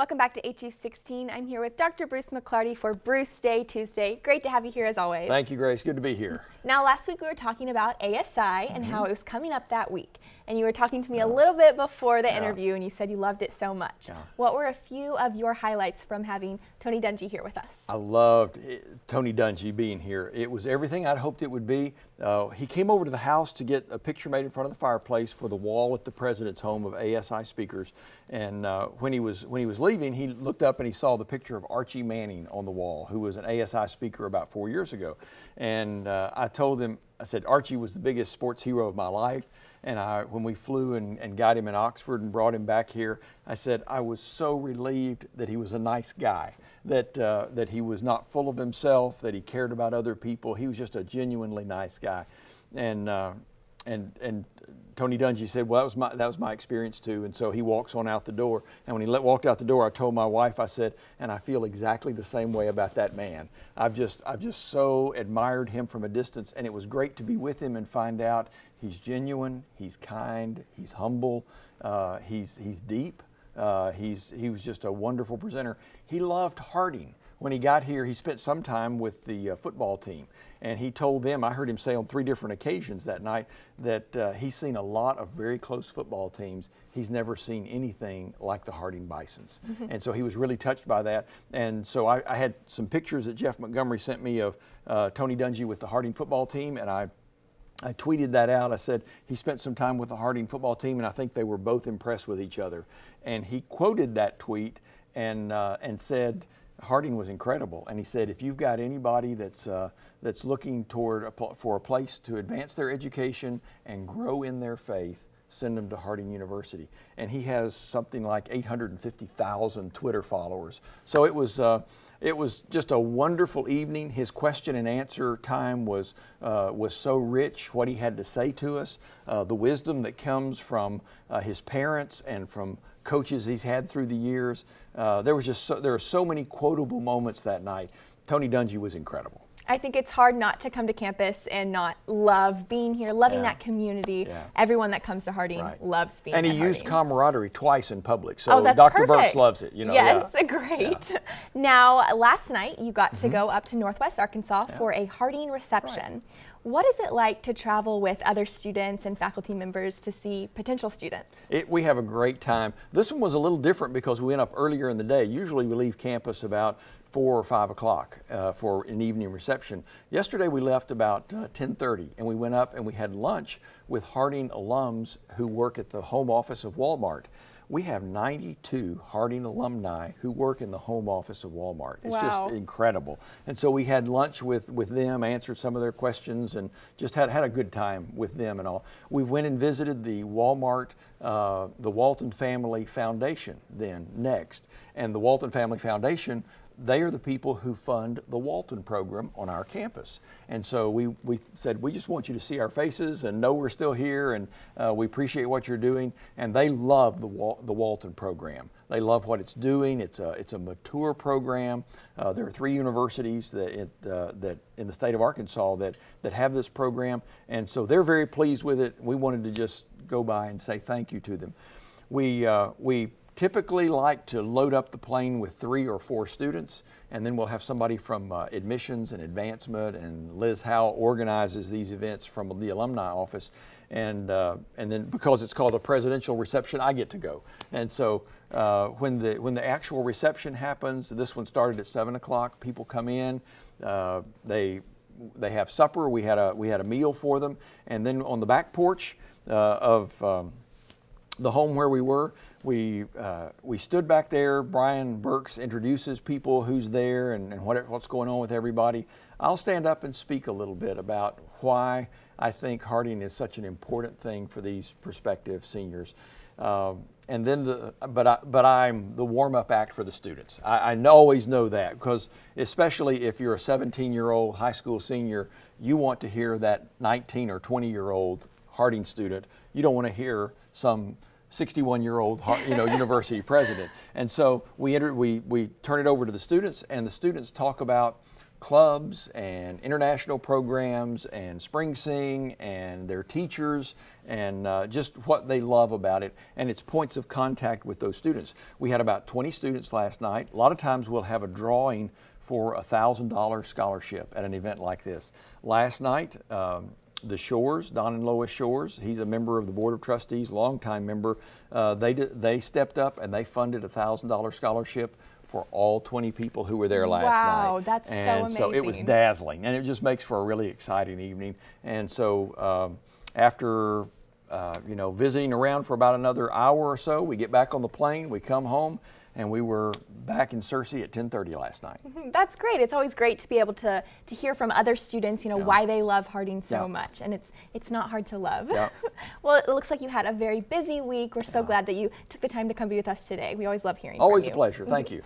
Welcome back to HU16. I'm here with Dr. Bruce McClarty for Bruce Day Tuesday. Great to have you here as always. Thank you, Grace. Good to be here. Now, last week we were talking about ASI and how it was coming up that week. And you were talking to me a little bit before the interview, and you said you loved it so much. What were a few of your highlights from having Tony Dungy here with us? I loved Tony Dungy being here. It was everything I'd hoped it would be. He came over to the house to get a picture made in front of the fireplace for the wall at the president's home of ASI speakers. And when he was leaving, he looked up and he saw the picture of Archie Manning on the wall, who was an ASI speaker about 4 years ago. And I told him, I said, Archie was the biggest sports hero of my life. And when we flew and got him in Oxford and brought him back here, I said, I was so relieved that he was a nice guy, that he was not full of himself, that he cared about other people. He was just a genuinely nice guy. And Tony Dungy said, well, that was my experience too. And so he walks on out the door. And when he walked out the door, I told my wife, I said, and I feel exactly the same way about that man. I've just so admired him from a distance, and it was great to be with him and find out he's genuine, he's kind, he's humble, he's deep. He was just a wonderful presenter. He loved Harding. When he got here, he spent some time with the football team, and he told them, I heard him say on 3 different occasions that night, that he's seen a lot of very close football teams. He's never seen anything like the Harding Bisons. And so he was really touched by that. And so I had some pictures that Jeff Montgomery sent me of Tony Dungy with the Harding football team, and I tweeted that out. I said he spent some time with the Harding football team, and I think they were both impressed with each other. And he quoted that tweet and said, Harding was incredible. And he said, if you've got anybody that's looking for a place to advance their education and grow in their faith, send them to Harding University. And he has something like 850,000 Twitter followers. So it was just a wonderful evening. His question and answer time was so rich, what he had to say to us, the wisdom that comes from his parents and from coaches he's had through the years. There were so many quotable moments that night. Tony Dungy was incredible. I think it's hard not to come to campus and not love being here, loving that community. Everyone that comes to Harding loves being here. And he used Harding. camaraderie twice in public, so that's Dr. perfect. Burks loves it. You know, yes, great. Now, last night you got to go up to Northwest Arkansas for a Harding reception. What is it like to travel with other students and faculty members to see potential students? We have a great time. This one was a little different because we went up earlier in the day. Usually we leave campus about 4 or 5 o'clock for an evening reception. Yesterday we left about 10:30, and we went up and we had lunch with Harding alums who work at the home office of Walmart. We have 92 Harding alumni who work in the home office of Walmart. It's just incredible. And so we had lunch with them, answered some of their questions, and just had a good time with them and all. We went and visited the Walmart, the Walton Family Foundation then next. And the Walton Family Foundation, they are the people who fund the Walton program on our campus. And so we said, we just want you to see our faces and know we're still here, and we appreciate what you're doing. And they love the Walton program. They love what it's doing. It's a mature program. There are 3 universities that in the state of Arkansas that have this program. And so they're very pleased with it. We wanted to just go by and say thank you to them. We typically like to load up the plane with 3 or 4 students, and then we'll have somebody from admissions and advancement, and Liz Howe organizes these events from the alumni office, and then because it's called a presidential reception, I get to go. And so when the actual reception happens, this one started at 7 o'clock. People come in, they have supper. We had a meal for them, and then on the back porch of the home where we were, we stood back there. Brian Burks introduces people who's there and what's going on with everybody. I'll stand up and speak a little bit about why I think Harding is such an important thing for these prospective seniors. And then but I'm the warm-up act for the students. I always know that, because especially if you're a 17-year-old high school senior, you want to hear that 19 or 20-year-old Harding student. You don't want to hear some 61-year-old university president. And so we turn it over to the students, and the students talk about clubs and international programs and Spring Sing and their teachers and just what they love about it, and its points of contact with those students. We had about 20 students last night. A lot of times we'll have a drawing for a $1,000 scholarship at an event like this. Last night, the Shores, Don and Lois Shores, he's a member of the Board of Trustees, longtime member, they stepped up and they funded a $1,000 scholarship for all 20 people who were there last night. Wow, that's so and amazing. so it was dazzling, and it just makes for a really exciting evening. And so after you know, visiting around for about another hour or so, we get back on the plane, we come home, and we were back in Searcy at 10:30 last night. That's great. It's always great to be able to hear from other students, you know, why they love Harding so much, and it's not hard to love. Well, it looks like you had a very busy week. We're so glad that you took the time to come be with us today. We always love hearing from you. Always a pleasure. Thank you.